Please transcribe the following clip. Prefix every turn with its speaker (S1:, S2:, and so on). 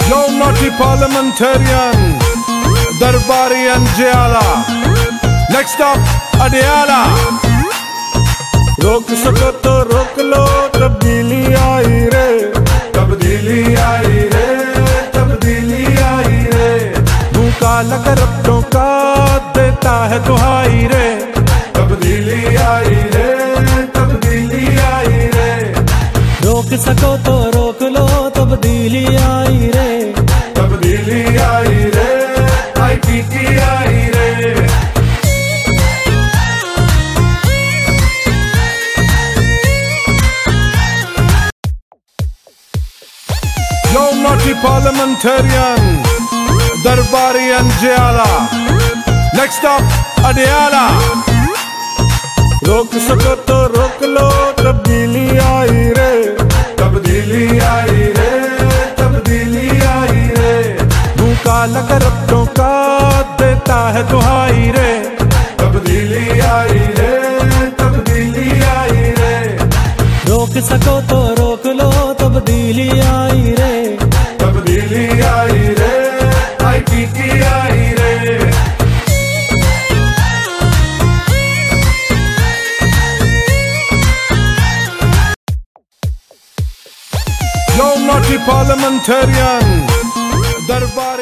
S1: Yo naughty parliamentarian, Darbari and Jayala. Next up, Adiala. रोक सको तो रोक लो, तब्दीली आई रे, तब्दीली आई रे, तब्दीली आई रे। मुँह काला कर अपनों का देता है दुहाई रे, तब्दीली आई रे, तब्दीली आई रे।
S2: रोक सको तो रोक लो, तब्दीली आई रे,
S1: तब्दीली आई रे, ITT आई रे। Yo naughty parliamentarian, Darbari and Jayala. Next up, Adiala. रोक सको तो रोक लो, तब्दीली आई रे, तब्दीली आई रे, तब्दीली आई रे। मुँह काला कर अपनों का देता है दुहाई रे, तब्दीली आई रे, तब्दीली आई रे।
S2: रोक सको तो रोक लो, तब्दीली आई रे,
S1: तब्दीली आई रे, ITT आई रे। Yo naughty parliamentarian, Darbari